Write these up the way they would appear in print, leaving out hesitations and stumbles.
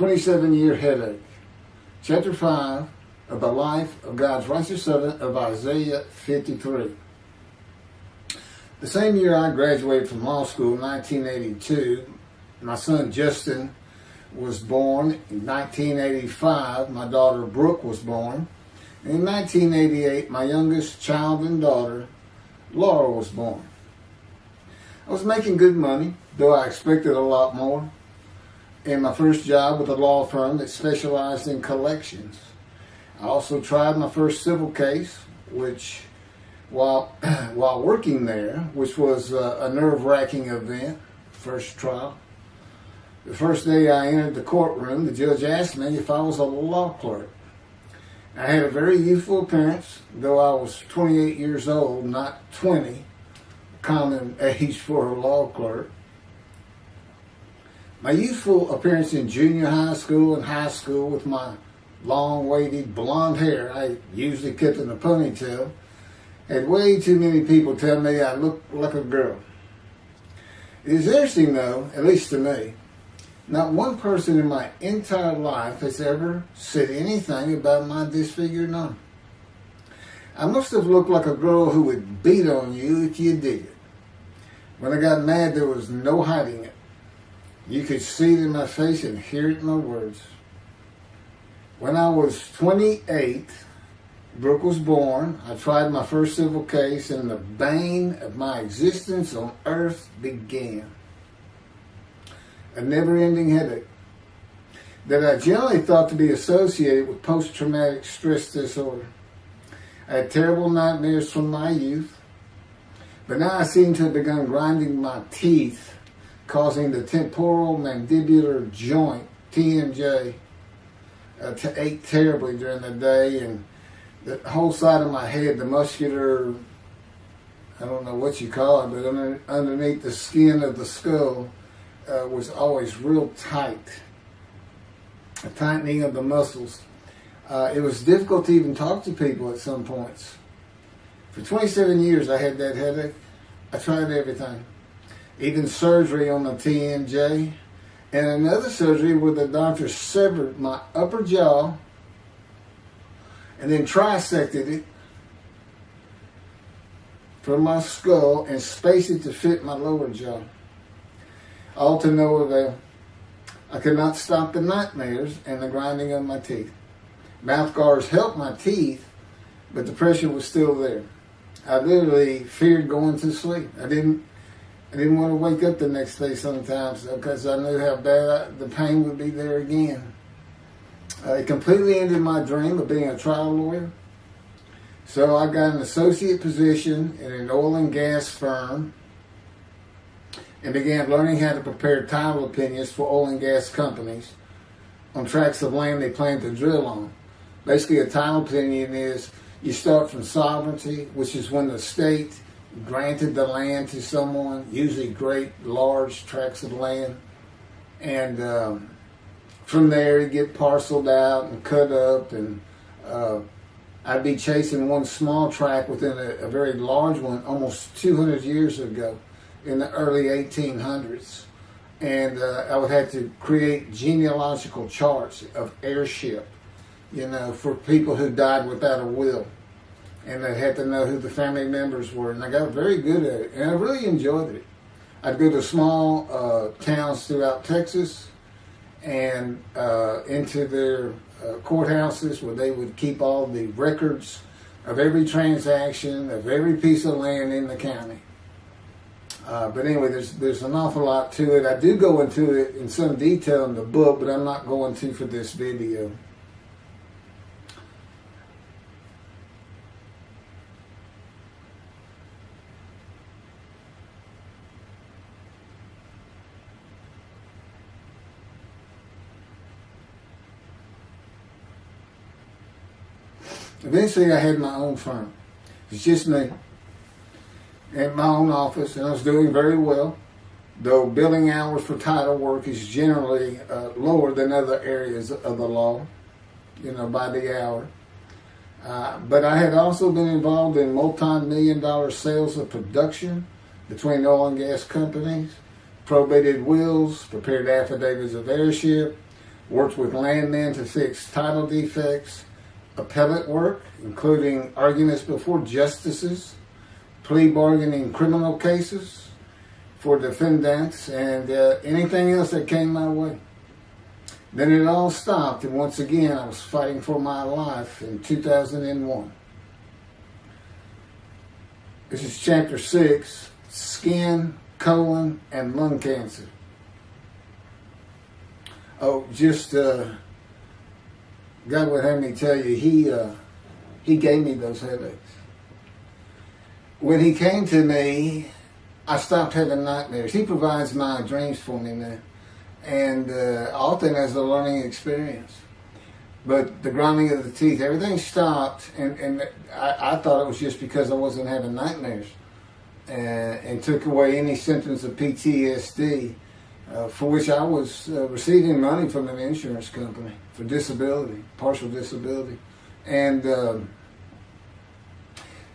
27-year headache. Chapter 5 of the life of God's righteous servant of Isaiah 53. The same year I graduated from law school in 1982, my son Justin was born. In 1985, my daughter Brooke was born. And in 1988, my youngest child and daughter, Laura, was born. I was making good money, though I expected a lot more, in my first job with a law firm that specialized in collections. I also tried my first civil case, which, while working there, which was a nerve-wracking event, first trial. The first day I entered the courtroom, the judge asked me if I was a law clerk. I had a very youthful appearance, though I was 28 years old, not 20, common age for a law clerk. My youthful appearance in junior high school and high school with my long, wavy blonde hair, I usually kept in a ponytail, had way too many people tell me I looked like a girl. It is interesting though, at least to me, not one person in my entire life has ever said anything about my disfigured arm. I must have looked like a girl who would beat on you if you did it. When I got mad, there was no hiding it. You could see it in my face and hear it in my words. When I was 28, Brooke was born. I tried my first civil case, and the bane of my existence on earth began. A never-ending headache that I generally thought to be associated with post-traumatic stress disorder. I had terrible nightmares from my youth, but now I seem to have begun grinding my teeth, causing the temporal mandibular joint, TMJ, to ache terribly during the day, and the whole side of my head, the muscular, I don't know what you call it, but underneath the skin of the skull, was always real tight, a tightening of the muscles. It was difficult to even talk to people at some points. For 27 years I had that headache. I tried everything, even surgery on the TMJ, and another surgery where the doctor severed my upper jaw and then trisected it from my skull and spaced it to fit my lower jaw. All to no avail. I could not stop the nightmares and the grinding of my teeth. Mouth guards helped my teeth, but the pressure was still there. I literally feared going to sleep. I didn't want to wake up the next day sometimes because I knew how bad the pain would be there again. It completely ended my dream of being a trial lawyer. So I got an associate position in an oil and gas firm and began learning how to prepare title opinions for oil and gas companies on tracts of land they plan to drill on. Basically, a title opinion is you start from sovereignty, which is when the state granted the land to someone, usually great, large tracts of land, and from there you get parceled out and cut up, and I'd be chasing one small tract within a very large one almost 200 years ago, in the early 1800s, and I would have to create genealogical charts of heirship, for people who died without a will, and I had to know who the family members were, and I got very good at it, and I really enjoyed it. I'd go to small towns throughout Texas and into their courthouses where they would keep all the records of every transaction, of every piece of land in the county. But anyway, there's an awful lot to it. I do go into it in some detail in the book, but I'm not going to for this video. Eventually, I had my own firm. It's just me. In my own office, and I was doing very well, though billing hours for title work is generally lower than other areas of the law, by the hour. But I had also been involved in multi-million-dollar sales of production between oil and gas companies, probated wills, prepared affidavits of heirship, worked with landmen to fix title defects, appellate work, including arguments before justices, plea bargaining in criminal cases for defendants, and anything else that came my way. Then it all stopped, and once again I was fighting for my life in 2001. This is chapter 6, skin, colon, and lung cancer. Oh, just God would have me tell you, he gave me those headaches. When he came to me, I stopped having nightmares. He provides my dreams for me now, and often as a learning experience. But the grinding of the teeth, everything stopped, and I thought it was just because I wasn't having nightmares, and took away any symptoms of PTSD, for which I was receiving money from an insurance company for disability, partial disability. And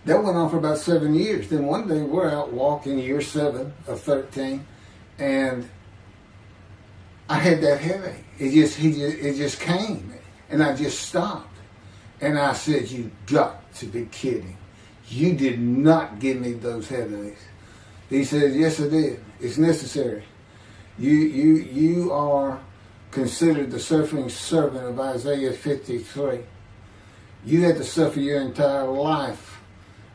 that went on for about 7 years. Then one day we're out walking, year 7 of 13, and I had that headache. It just came. And I just stopped. And I said, "You got to be kidding. You did not give me those headaches." He said, "Yes, I did. It's necessary. You are considered the suffering servant of Isaiah 53. You had to suffer your entire life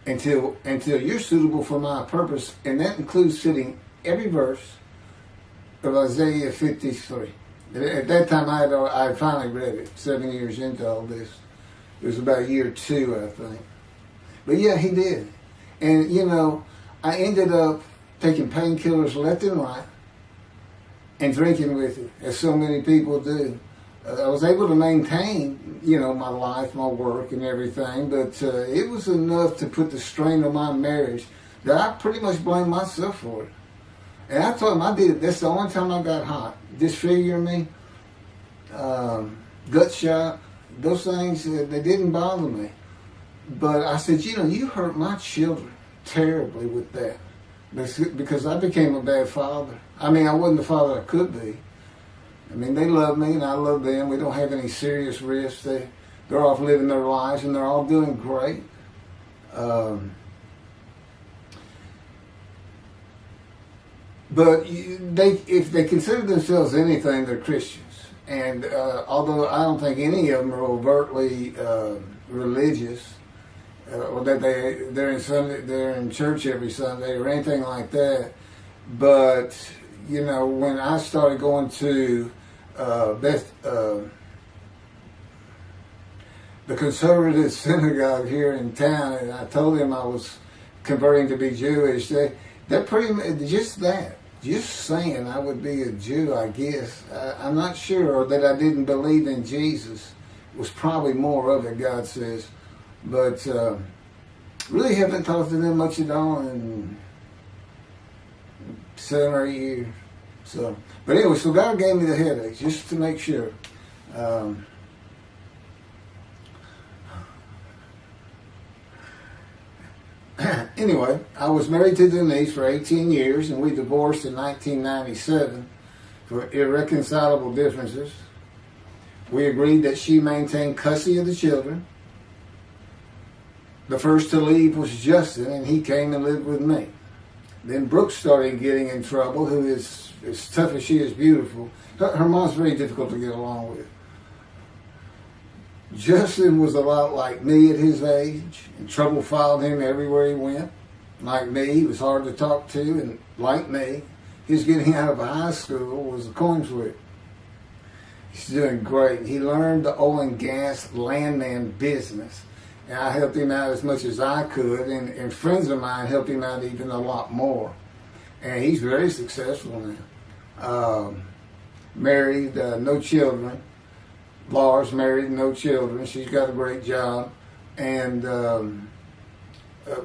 until you're suitable for my purpose." And that includes fitting every verse of Isaiah 53. At that time, I finally read it, 7 years into all this. It was about year 2, I think. But yeah, he did. And, I ended up taking painkillers left and right and drinking with it, as so many people do. I was able to maintain, my life, my work, and everything, but it was enough to put the strain on my marriage that I pretty much blamed myself for it. And I told him I did it. That's the only time I got hot. Disfigure me, gut shot, those things, they didn't bother me. But I said, you hurt my children terribly with that. Because I became a bad father. I mean, I wasn't the father I could be. I mean, they love me and I love them. We don't have any serious risks. They're off living their lives and they're all doing great. But if they consider themselves anything, they're Christians. And although I don't think any of them are overtly religious, or that they're in church every Sunday or anything like that, but when I started going to the conservative synagogue here in town, and I told them I was converting to be Jewish, they're pretty much just saying I would be a Jew, I guess. I'm not sure, or that I didn't believe in Jesus was probably more of it, God says. But really haven't talked to them much at all in 7 or 8 years. But anyway, so God gave me the headaches just to make sure. Anyway, I was married to Denise for 18 years, and we divorced in 1997 for irreconcilable differences. We agreed that she maintain custody of the children. The first to leave was Justin, and he came and lived with me. Then Brooke started getting in trouble, who is as tough as she is beautiful. Her mom's very difficult to get along with. Justin was a lot like me at his age, and trouble followed him everywhere he went. Like me, he was hard to talk to, and like me, his getting out of high school was a coin flip. He's doing great. He learned the oil and gas landman business, and I helped him out as much as I could, and friends of mine helped him out even a lot more. And he's very successful now. Married, no children. Laura's married, no children. She's got a great job. And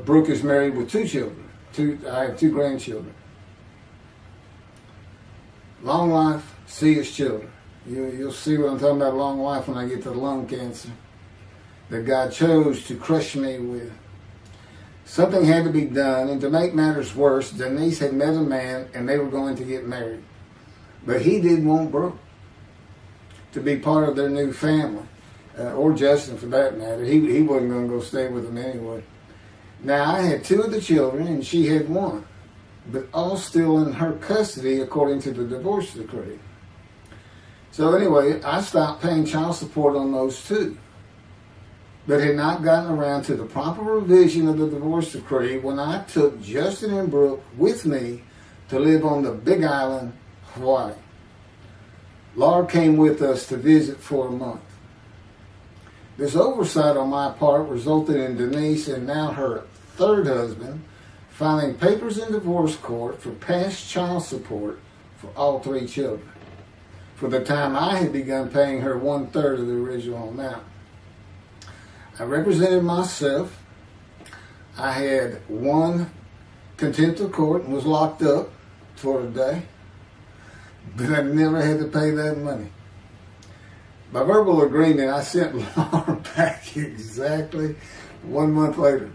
Brooke is married with 2 children. I have 2 grandchildren. Long life, see his children. You'll see what I'm talking about, long life, when I get to the lung cancer that God chose to crush me with. Something had to be done, and to make matters worse, Denise had met a man and they were going to get married. But he didn't want Brooke. to be part of their new family, or Justin for that matter. He wasn't going to go stay with them anyway. Now, I had 2 of the children, and she had 1, but all still in her custody according to the divorce decree. So anyway, I stopped paying child support on those 2, but had not gotten around to the proper revision of the divorce decree when I took Justin and Brooke with me to live on the Big Island, Hawaii. Laura came with us to visit for a month. This oversight on my part resulted in Denise and now her 3rd husband filing papers in divorce court for past child support for all 3 children, for the time I had begun paying her 1/3 of the original amount. I represented myself. I had won contempt of court and was locked up for a day, but I never had to pay that money. By verbal agreement, I sent Laura back exactly 1 month later.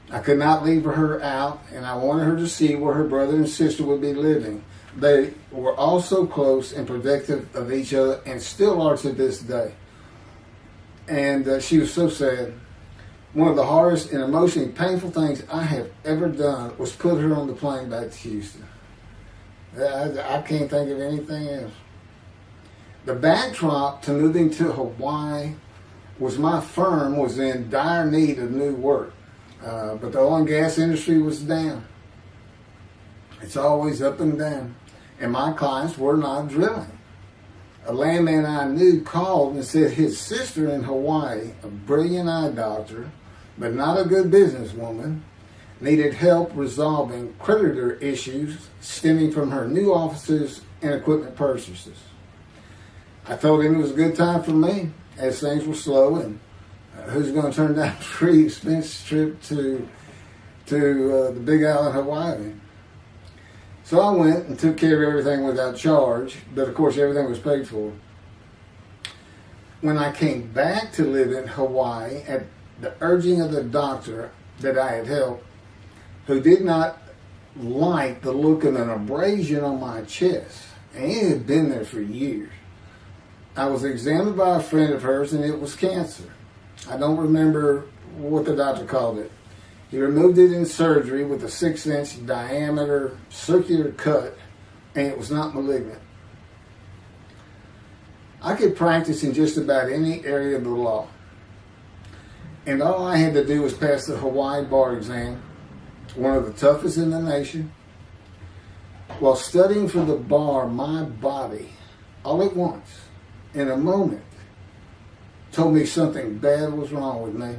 I could not leave her out, and I wanted her to see where her brother and sister would be living. They were all so close and protective of each other, and still are to this day. And she was so sad. One of the hardest and emotionally painful things I have ever done was put her on the plane back to Houston. I can't think of anything else. The backdrop to moving to Hawaii was my firm was in dire need of new work. But the oil and gas industry was down. It's always up and down. And my clients were not drilling. A landman I knew called and said his sister in Hawaii, a brilliant eye doctor, but not a good businesswoman, needed help resolving creditor issues stemming from her new offices and equipment purchases. I told him it was a good time for me, as things were slow, and who's going to turn down a free expense trip to the Big Island, Hawaii? So I went and took care of everything without charge, but of course everything was paid for. When I came back to live in Hawaii at the urging of the doctor that I had helped, who did not like the look of an abrasion on my chest, and it had been there for years, I was examined by a friend of hers, and it was cancer. I don't remember what the doctor called it. He removed it in surgery with a 6-inch diameter circular cut, and it was not malignant. I could practice in just about any area of the law, and all I had to do was pass the Hawaii bar exam, one of the toughest in the nation. While studying for the bar, my body, all at once, in a moment, told me something bad was wrong with me.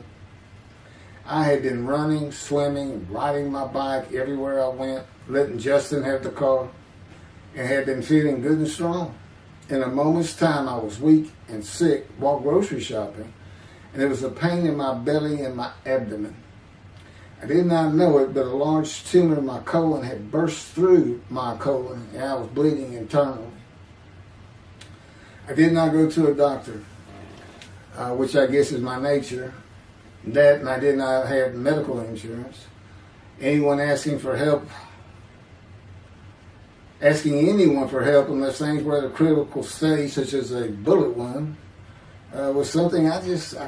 I had been running, swimming, and riding my bike everywhere I went, letting Justin have the car, and had been feeling good and strong. In a moment's time, I was weak and sick while grocery shopping, and there was a pain in my belly and my abdomen. I did not know it, but a large tumor in my colon had burst through my colon, and I was bleeding internally. I did not go to a doctor, which I guess is my nature. That, and I did not have medical insurance. Anyone asking anyone for help unless things were at a critical stage, such as a bullet wound, was something I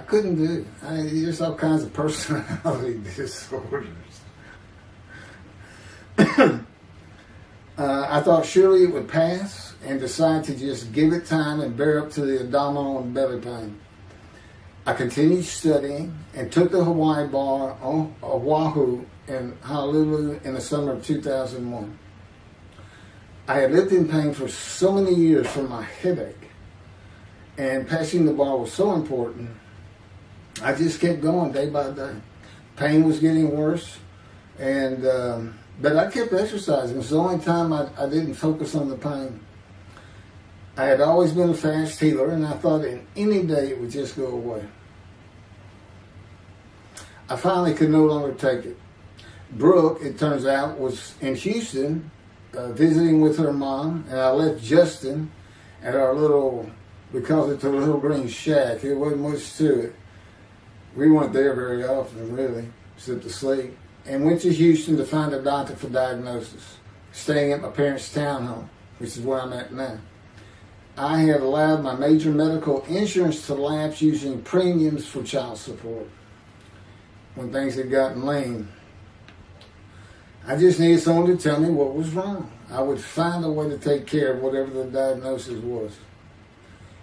couldn't do. There's all kinds of personality disorders. I thought surely it would pass, and decided to just give it time and bear up to the abdominal and belly pain. I continued studying and took the Hawaii bar on Oahu and Honolulu in the summer of 2001. I had lived in pain for so many years from my headache, and passing the bar was so important, I just kept going day by day. Pain was getting worse, and but I kept exercising. It was the only time I didn't focus on the pain. I had always been a fast healer, and I thought in any day it would just go away. I finally could no longer take it. Brooke, it turns out, was in Houston visiting with her mom, and I left Justin at our little, we called it the Little Green Shack. There wasn't much to it. We weren't there very often, really, except to sleep, and went to Houston to find a doctor for diagnosis, staying at my parents' townhome, which is where I'm at now. I had allowed my major medical insurance to lapse using premiums for child support when things had gotten lean. I just needed someone to tell me what was wrong. I would find a way to take care of whatever the diagnosis was.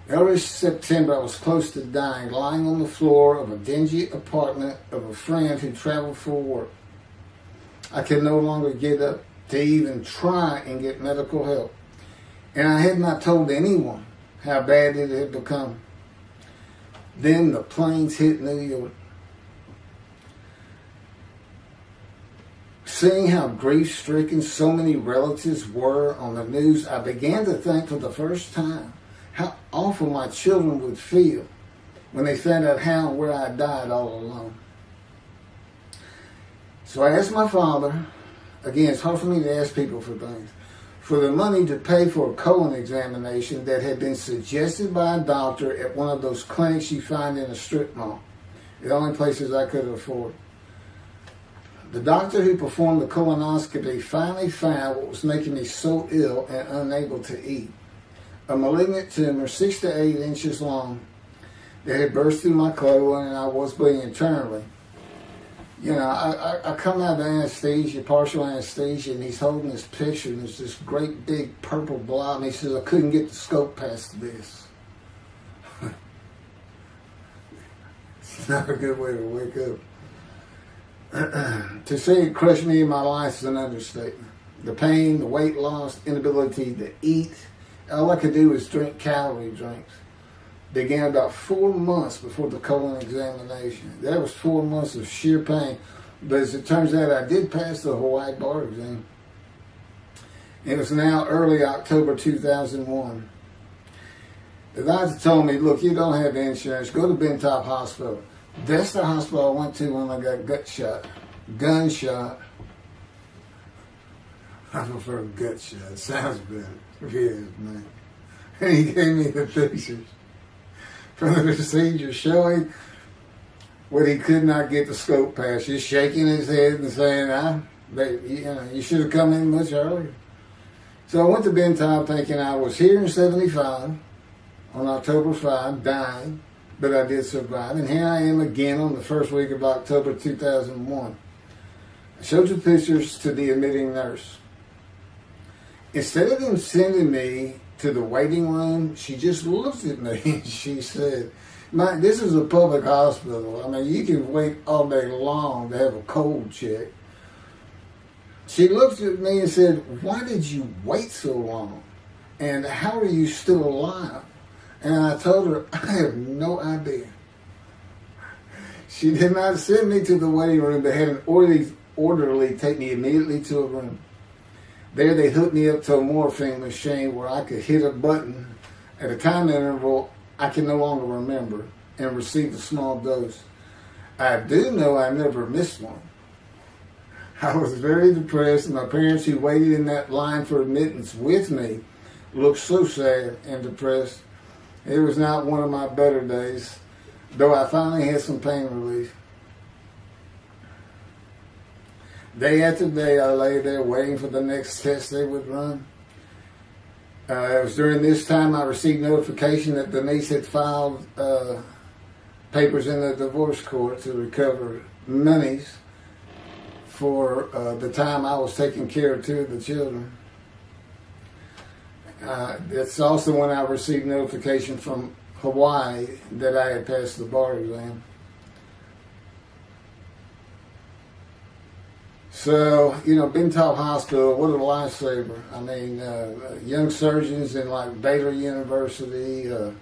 Early September, I was close to dying, lying on the floor of a dingy apartment of a friend who traveled for work. I could no longer get up to even try and get medical help. And I had not told anyone how bad it had become. Then the planes hit New York. Seeing how grief-stricken so many relatives were on the news, I began to think for the first time how awful my children would feel when they found out how and where I died all alone. So I asked my father, again, it's hard for me to ask people for things, for the money to pay for a colon examination that had been suggested by a doctor at one of those clinics you find in a strip mall, the only places I could afford. The doctor who performed the colonoscopy finally found what was making me so ill and unable to eat. A malignant tumor 6 to 8 inches long that had burst through my colon, and I was bleeding internally. You know, I come out of anesthesia, partial anesthesia, and he's holding this picture, and there's this great big purple blob, and he says, I couldn't get the scope past this. It's not a good way to wake up. To say it crushed me in my life is an understatement. The pain, the weight loss, inability to eat, all I could do was drink calorie drinks. Began about 4 months before the colon examination. That was 4 months of sheer pain. But as it turns out, I did pass the Hawaii bar exam. It was now early October 2001. The doctor told me, look, you don't have insurance. Go to Bentop Hospital. That's the hospital I went to when I got gunshot. I prefer gut shot. It sounds better. Yes, man. And he gave me the pictures from the procedure showing what he could not get the scope past. Just shaking his head and saying, you should have come in much earlier. So I went to Bentop thinking I was here in 75 on October 5, dying. But I did survive, and here I am again on the first week of October 2001. I showed the pictures to the admitting nurse. Instead of them sending me to the waiting room, she just looked at me and she said, Mike, this is a public hospital. I mean, you can wait all day long to have a cold check. She looked at me and said, why did you wait so long? And how are you still alive? And I told her, I have no idea. She did not send me to the waiting room, but had an orderly take me immediately to a room. There they hooked me up to a morphine machine where I could hit a button at a time interval I can no longer remember and receive a small dose. I do know I never missed one. I was very depressed, and my parents who waited in that line for admittance with me looked so sad and depressed. It was not one of my better days, though I finally had some pain relief. Day after day, I lay there waiting for the next test they would run. It was during this time I received notification that Denise had filed papers in the divorce court to recover monies for the time I was taking care of 2 of the children. It's also when I received notification from Hawaii that I had passed the bar exam. So, Bentop Hospital, what a lifesaver. I mean, young surgeons in like Baylor University, the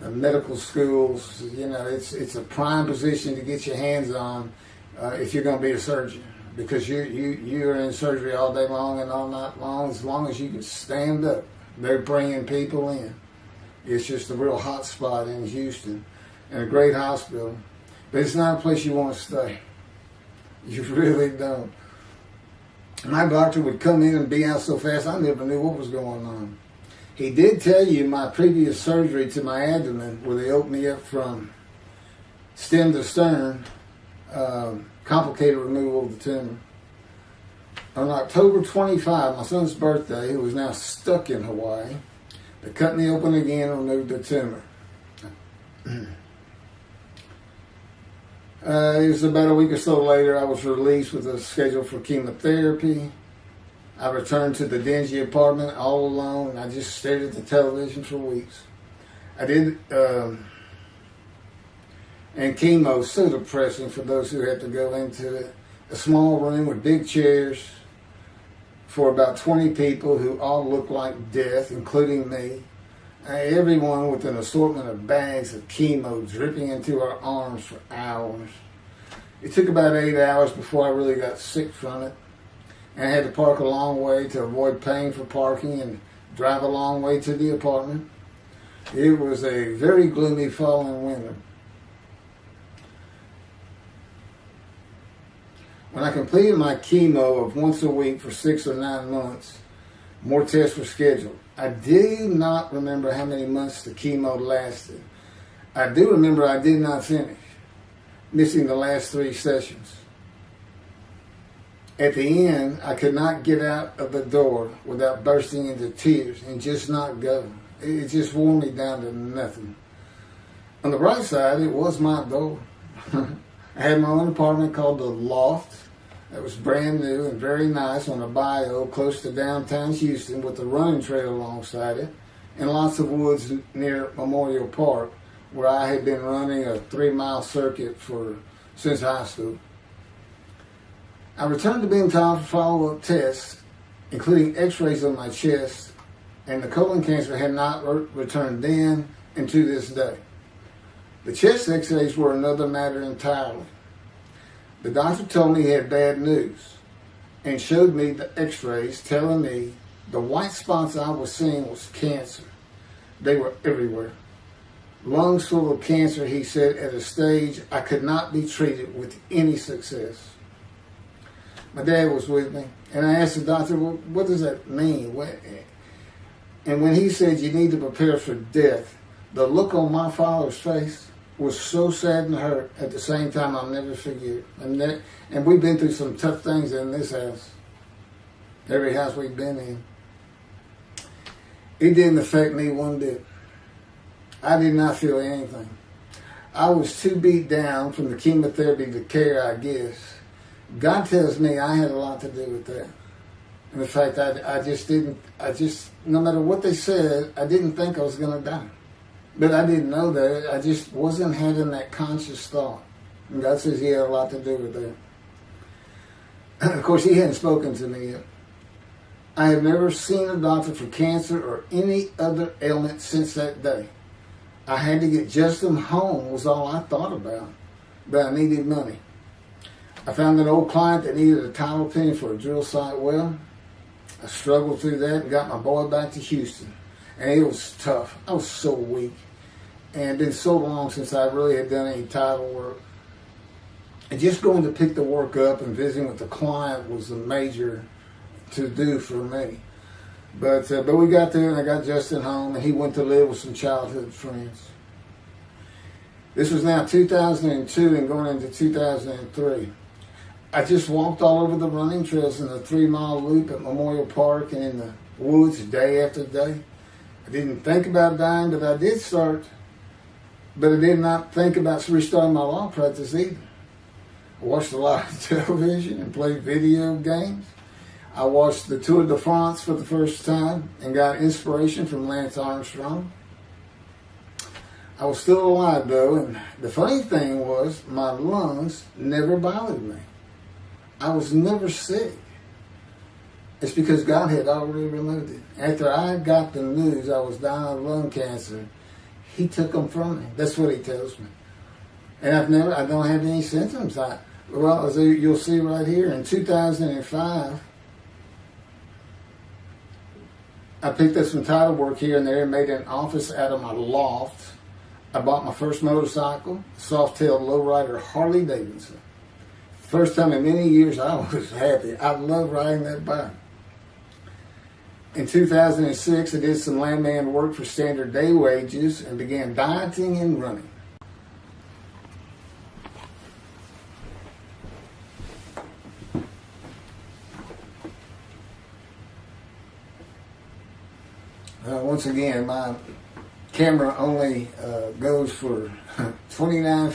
medical schools, it's a prime position to get your hands on if you're going to be a surgeon. Because you're in surgery all day long and all night long, as long as you can stand up. They're bringing people in. It's just a real hot spot in Houston and a great hospital. But it's not a place you want to stay. You really don't. My doctor would come in and be out so fast I never knew what was going on. He did tell you my previous surgery to my abdomen, where they opened me up from stem to stern, complicated removal of the tumor. On October 25, my son's birthday, who was now stuck in Hawaii, They cut me open again and removed the tumor. It was about a week or so later, I was released with a schedule for chemotherapy. I returned to the dingy apartment all alone, and I just stared at the television for weeks. And chemo is so depressing for those who have to go into it. A small room with big chairs for about 20 people who all look like death, including me. Everyone with an assortment of bags of chemo dripping into our arms for hours. It took about 8 hours before I really got sick from it. And I had to park a long way to avoid paying for parking and drive a long way to the apartment. It was a very gloomy fall and winter. When I completed my chemo of once a week for 6 or 9 months, more tests were scheduled. I do not remember how many months the chemo lasted. I do remember I did not finish, missing the last 3 sessions. At the end, I could not get out of the door without bursting into tears and just not go. It just wore me down to nothing. On the bright side, it was my door. I had my own apartment called the Loft. That was brand new and very nice on a bayou close to downtown Houston with a running trail alongside it and lots of woods near Memorial Park where I had been running a 3-mile circuit since high school. I returned to being told for follow-up tests, including x-rays on my chest, and the colon cancer had not returned then and to this day. The chest x-rays were another matter entirely. The doctor told me he had bad news and showed me the x-rays telling me the white spots I was seeing was cancer. They were everywhere. Lungs full of cancer, he said, at a stage I could not be treated with any success. My dad was with me, and I asked the doctor, well, what does that mean? And when he said you need to prepare for death, the look on my father's face was so sad and hurt at the same time I'll never forget. And we've been through some tough things in this house. Every house we've been in. It didn't affect me one bit. I did not feel anything. I was too beat down from the chemotherapy to care, I guess. God tells me I had a lot to do with that. And the fact no matter what they said, I didn't think I was going to die. But I didn't know that. I just wasn't having that conscious thought. And God says he had a lot to do with that. Of course, he hadn't spoken to me yet. I had never seen a doctor for cancer or any other ailment since that day. I had to get Justin home was all I thought about. But I needed money. I found an old client that needed a title opinion for a drill site well. I struggled through that and got my boy back to Houston. And it was tough. I was so weak. And it had been so long since I really had done any title work. And just going to pick the work up and visiting with the client was a major to-do for me. But we got there and I got Justin home and he went to live with some childhood friends. This was now 2002 and going into 2003. I just walked all over the running trails in the 3-mile loop at Memorial Park and in the woods day after day. I didn't think about dying, but I did start. But I did not think about restarting my law practice either. I watched a lot of television and played video games. I watched the Tour de France for the first time and got inspiration from Lance Armstrong. I was still alive though, and the funny thing was my lungs never bothered me. I was never sick. It's because God had already removed it. After I got the news I was dying of lung cancer, he took them from me. That's what he tells me. And I don't have any symptoms. As you'll see right here, in 2005, I picked up some title work here and there and made an office out of my loft. I bought my first motorcycle, soft-tailed lowrider Harley Davidson. First time in many years I was happy. I love riding that bike. In 2006, I did some landman work for standard day wages and began dieting and running. once again, my camera only goes for 29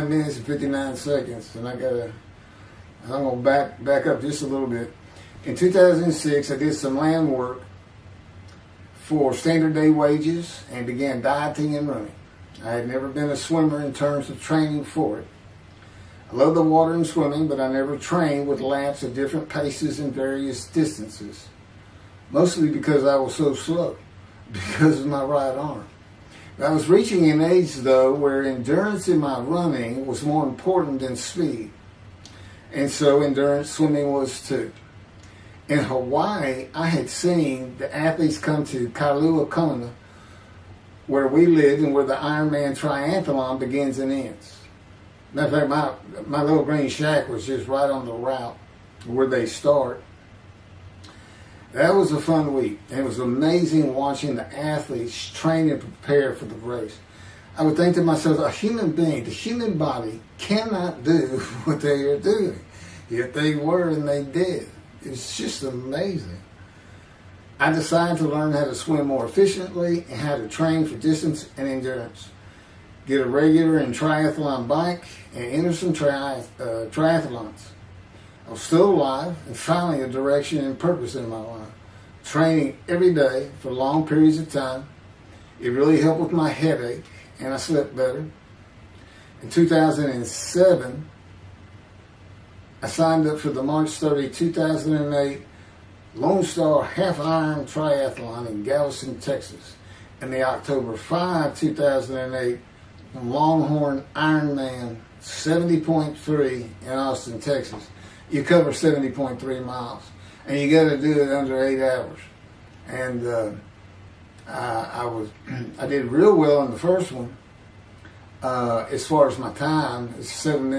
minutes and 59 seconds, and I'm going to back up just a little bit. In 2006, I did some land work for standard day wages and began dieting and running. I had never been a swimmer in terms of training for it. I love the water and swimming, but I never trained with laps at different paces and various distances, mostly because I was so slow, because of my right arm. I was reaching an age, though, where endurance in my running was more important than speed, and so endurance swimming was too. In Hawaii, I had seen the athletes come to Kailua Kona, where we lived and where the Ironman triathlon begins and ends. Matter of fact, my little green shack was just right on the route where they start. That was a fun week. And it was amazing watching the athletes train and prepare for the race. I would think to myself, a human being, the human body cannot do what they are doing. Yet they were and they did. It's just amazing. I decided to learn how to swim more efficiently and how to train for distance and endurance. Get a regular and triathlon bike and enter some triathlons. I was still alive and finally a direction and purpose in my life. Training every day for long periods of time. It really helped with my headache and I slept better. In 2007, I signed up for the March 30, 2008 Lone Star Half Iron Triathlon in Galveston, Texas, and the October 5, 2008 Longhorn Ironman 70.3 in Austin, Texas. You cover 70.3 miles, and you got to do it under 8 hours. And I did real well in the first one. As far as my time, it's 7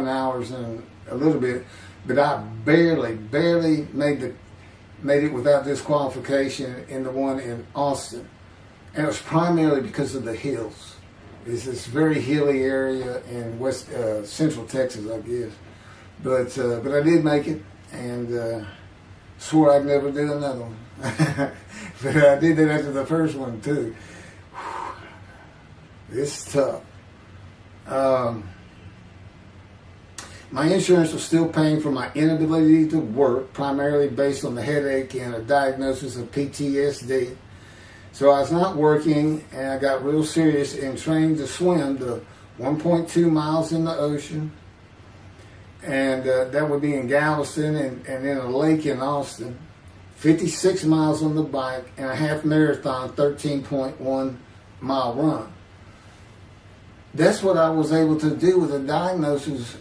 hours and a little bit, but I barely made it without disqualification in the one in Austin, and it was primarily because of the hills. It's this very hilly area in central Texas, I guess, but I did make it, and swore I'd never do another one. But I did that after the first one too. It's tough. My insurance was still paying for my inability to work, primarily based on the headache and a diagnosis of PTSD. So I was not working, and I got real serious in training to swim the 1.2 miles in the ocean, and that would be in Galveston and in a lake in Austin, 56 miles on the bike, and a half marathon, 13.1 mile run. That's what I was able to do with a diagnosis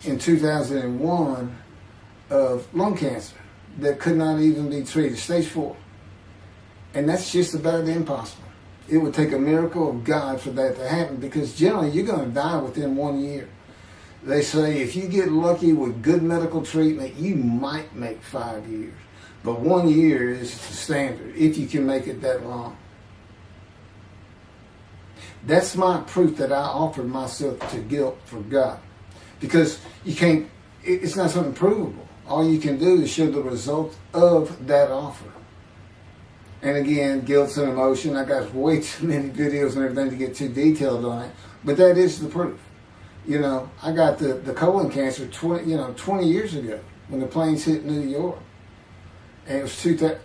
in 2001 of lung cancer that could not even be treated, stage 4. And that's just about impossible. It would take a miracle of God for that to happen, because generally you're going to die within 1 year. They say if you get lucky with good medical treatment, you might make 5 years. But 1 year is the standard, if you can make it that long. That's my proof that I offered myself to guilt for God. Because you can't, it's not something provable. All you can do is show the result of that offer. And again, guilt's an emotion. I got way too many videos and everything to get too detailed on it. But that is the proof. You know, I got the colon cancer 20 years ago when the planes hit New York. And it was 2000.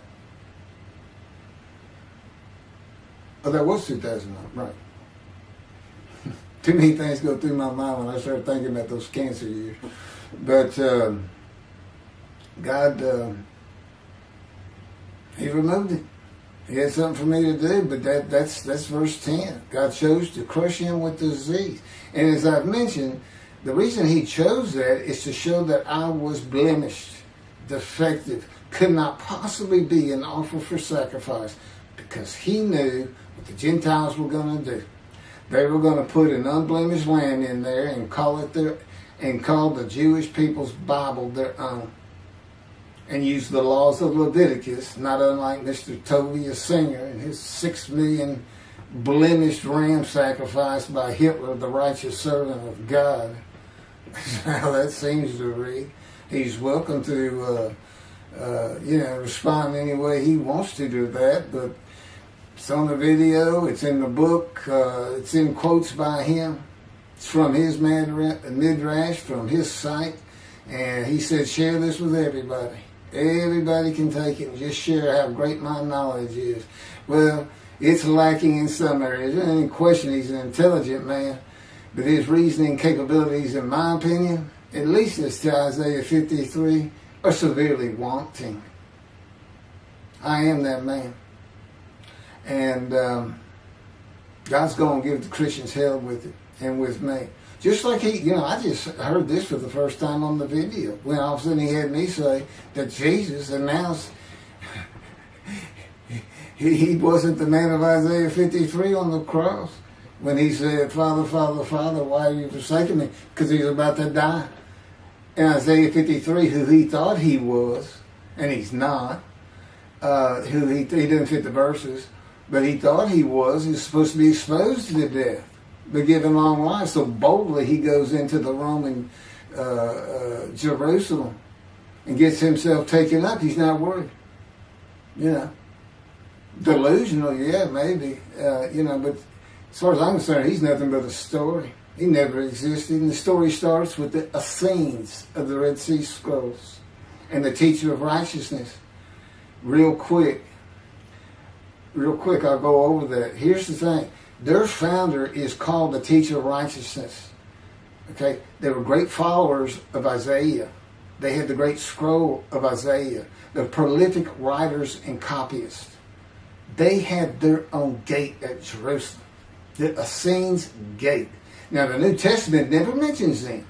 Oh, that was 2009, right. Too many things go through my mind when I start thinking about those cancer years. But God, He removed it. He had something for me to do, but that's verse 10. God chose to crush him with disease. And as I've mentioned, the reason He chose that is to show that I was blemished, defective, could not possibly be an offer for sacrifice, because He knew what the Gentiles were going to do. They were going to put an unblemished lamb in there and call the Jewish people's Bible their own, and use the laws of Leviticus, not unlike Mr. Tovia Singer and his 6 million blemished ram sacrifice by Hitler, the righteous servant of God. That's how that seems to read. He's welcome to respond any way he wants to that, but it's on the video, it's in the book, it's in quotes by him. It's from his midrash, from his site, and he said, share this with everybody. Everybody can take it and just share how great my knowledge is. Well, it's lacking in some areas. There's any question he's an intelligent man, but his reasoning capabilities, in my opinion, at least as to Isaiah 53, are severely wanting. I am that man. And God's going to give the Christians hell with it and with me. Just like I just heard this for the first time on the video, when all of a sudden he had me say that Jesus announced he wasn't the man of Isaiah 53 on the cross when he said, Father, Father, Father, why are you forsaking me? Because he was about to die. In Isaiah 53, who he thought he was, and he's not, who he didn't fit the verses, but he thought he was supposed to be exposed to death, but given long life. So boldly he goes into the Roman Jerusalem and gets himself taken up. He's not worried. Delusional, yeah, maybe. But as far as I'm concerned, he's nothing but a story. He never existed. And the story starts with the Essenes of the Red Sea Scrolls and the teacher of righteousness. Real quick, I'll go over that. Here's the thing. Their founder is called the teacher of righteousness. Okay? They were great followers of Isaiah. They had the great scroll of Isaiah. They're prolific writers and copyists. They had their own gate at Jerusalem. The Essenes Gate. Now, the New Testament never mentions them.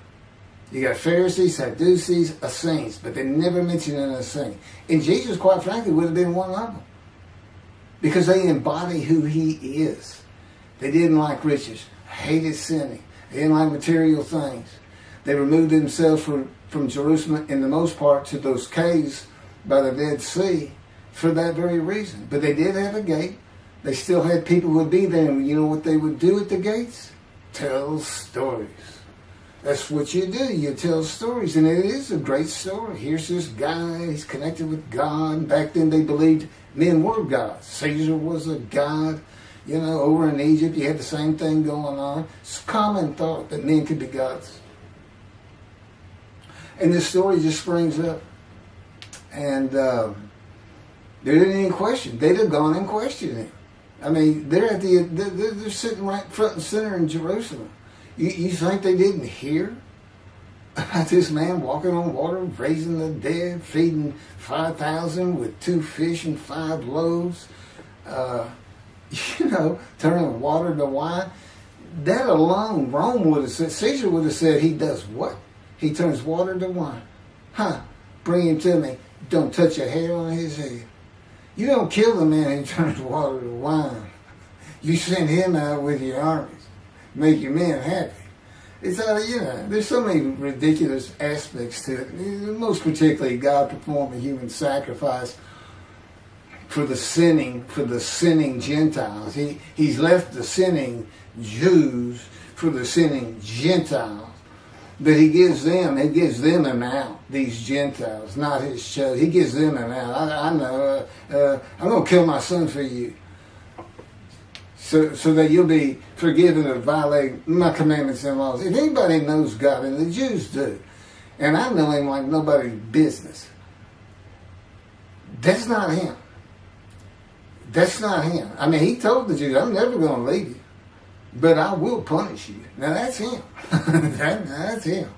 You got Pharisees, Sadducees, Essenes, but they never mention an Essene. And Jesus, quite frankly, would have been one of them. Because they embody who he is. They didn't like riches, hated sinning. They didn't like material things. They removed themselves from Jerusalem, in the most part, to those caves by the Dead Sea for that very reason. But they did have a gate. They still had people who would be there. And you know what they would do at the gates? Tell stories. That's what you do. You tell stories. And it is a great story. Here's this guy. He's connected with God. Back then they believed men were gods. Caesar was a god. Over in Egypt you had the same thing going on. It's a common thought that men could be gods. And this story just springs up. And they didn't even question. They'd have gone and questioned him. I mean, they're sitting right front and center in Jerusalem. You think they didn't hear about this man walking on water, raising the dead, feeding 5,000 with 2 fish and 5 loaves, turning water to wine? That alone, Rome would have said, Caesar would have said, he does what? He turns water to wine. Bring him to me. Don't touch a hair on his head. You don't kill the man who turns water to wine. You send him out with your armies. Make your men happy. It's there's so many ridiculous aspects to it. Most particularly, God performed a human sacrifice for the sinning Gentiles. He's left the sinning Jews for the sinning Gentiles. But he gives them an out, these Gentiles, not his chosen. He gives them an out. I know, I'm going to kill my son for you. So that you'll be forgiven of violating my commandments and laws. If anybody knows God, and the Jews do, and I know him like nobody's business, that's not him. That's not him. I mean, he told the Jews, I'm never going to leave you, but I will punish you. Now that's him. That's him.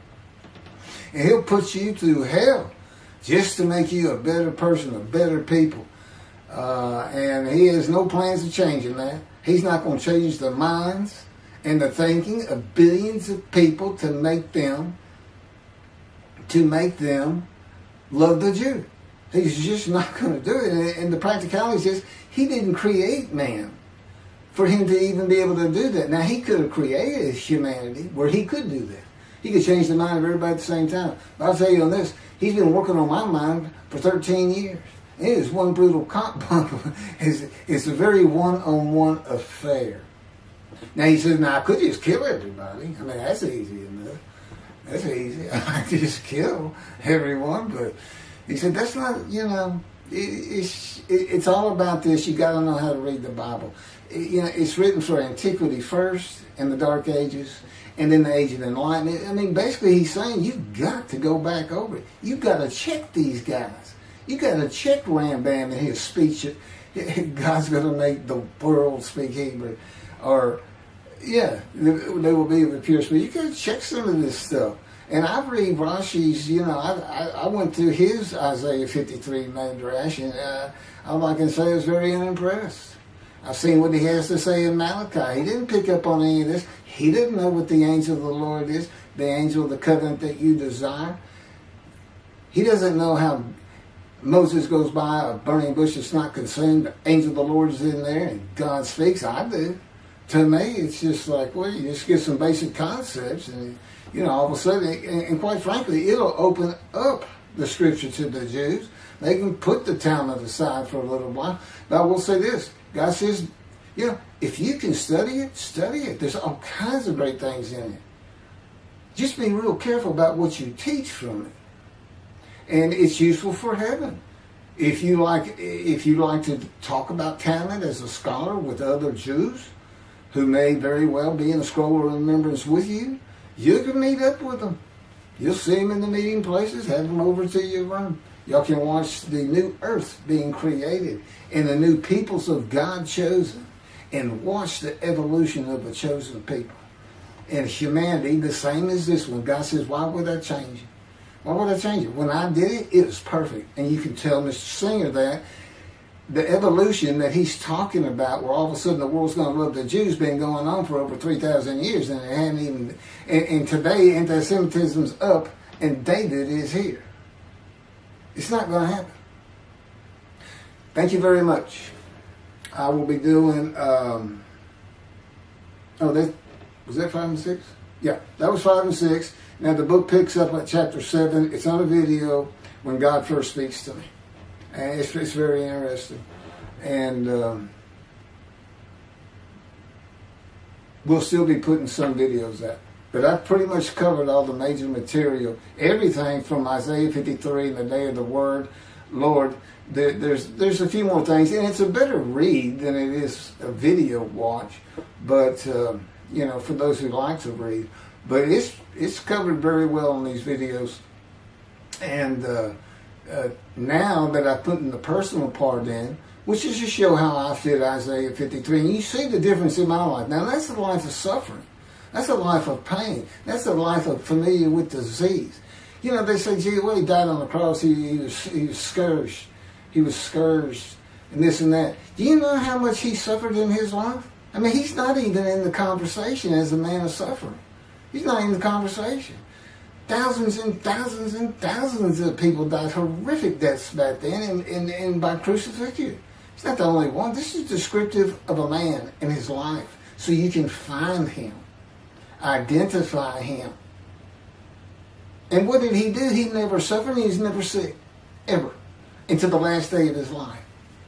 And he'll put you through hell just to make you a better person, a better people. And he has no plans of changing that. He's not going to change the minds and the thinking of billions of people to make them love the Jew. He's just not going to do it. And the practicality is he didn't create man for him to even be able to do that. Now, he could have created humanity where he could do that. He could change the mind of everybody at the same time. But I'll tell you on this, he's been working on my mind for 13 years. It is one brutal cop bump. It's a very one-on-one affair. Now, he says, I could just kill everybody. I mean, that's easy enough. That's easy. I could just kill everyone, but He said, that's not, it's all about this. You got to know how to read the Bible. It's written for antiquity first, in the Dark Ages, and then the Age of Enlightenment. I mean, basically he's saying you've got to go back over it. You've got to check these guys. You've got to check Rambam in his speech. God's going to make the world speak Hebrew. Or, they will be of a pure speech. You got to check some of this stuff. And I read Rashi's, I went through his Isaiah 53 Midrash, and all I can say is very unimpressed. I've seen what he has to say in Malachi. He didn't pick up on any of this. He didn't know what the angel of the Lord is, the angel of the covenant that you desire. He doesn't know how Moses goes by a burning bush that's not consumed. The angel of the Lord is in there, and God speaks. I do. To me, it's just like, well, you just get some basic concepts, and all of a sudden, and quite frankly, it'll open up the scripture to the Jews. They can put the Talmud aside for a little while. But I will say this. God says, if you can study it, study it. There's all kinds of great things in it. Just be real careful about what you teach from it. And it's useful for heaven. If you like to talk about Talmud as a scholar with other Jews who may very well be in a scroll of remembrance with you, you can meet up with them. You'll see them in the meeting places. Have them over to your room. Y'all can watch the new earth being created and the new peoples of God chosen, and watch the evolution of a chosen people. And humanity, the same as this one. God says, why would I change it? Why would I change it? When I did it, it was perfect. And you can tell Mr. Singer that the evolution that he's talking about, where all of a sudden the world's going to love the Jews, been going on for over 3,000 years, and it hadn't even. And today, anti-Semitism's up, and David is here. It's not going to happen. Thank you very much. I will be doing. Was that 5 and 6? Yeah, that was 5 and 6. Now the book picks up at chapter 7. It's on a video when God first speaks to me. And it's very interesting. And we'll still be putting some videos out. But I've pretty much covered all the major material. Everything from Isaiah 53 and the day of the word, Lord. There's a few more things. And it's a better read than it is a video watch. But, for those who like to read. But it's covered very well in these videos. And now that I put in the personal part in, which is to show how I fit Isaiah 53, and you see the difference in my life. Now that's a life of suffering. That's a life of pain. That's a life of familiar with disease. They say, gee, well, he died on the cross. He was scourged. He was scourged and this and that. Do you know how much he suffered in his life? I mean, he's not even in the conversation as a man of suffering. He's not in the conversation. Thousands and thousands and thousands of people died horrific deaths back then and by crucifixion. He's not the only one. This is descriptive of a man in his life. So you can find him, identify him. And what did he do? He never suffered. He was never sick, ever, until the last day of his life.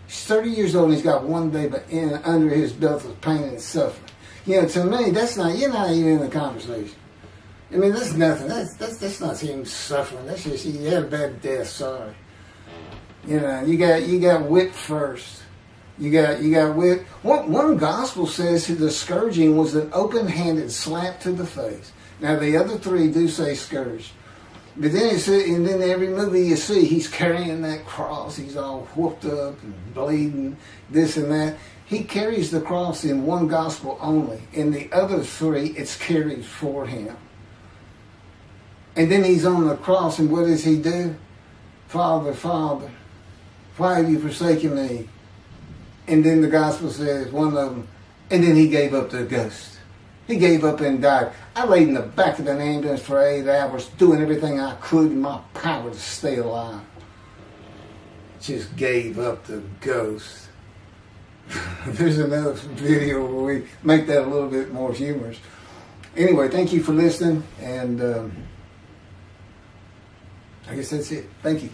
He's 30 years old and he's got one day but under his belt of pain and suffering. To me, you're not even in the conversation. I mean, that's nothing. That's not him suffering. That's just, he had a bad death, sorry. You got whipped first. You got whipped. One gospel says the scourging was an open-handed slap to the face. Now, the other three do say scourged. But then and then every movie you see, he's carrying that cross. He's all whooped up and bleeding, this and that. He carries the cross in one gospel only. In the other three, it's carried for him. And then he's on the cross, and what does he do? Father, Father, why have you forsaken me? And then the gospel says, one of them, and then he gave up the ghost. He gave up and died. I laid in the back of an ambulance for 8 hours, doing everything I could in my power to stay alive. Just gave up the ghost. There's another video where we make that a little bit more humorous. Anyway, thank you for listening, and I guess that's it. Thank you.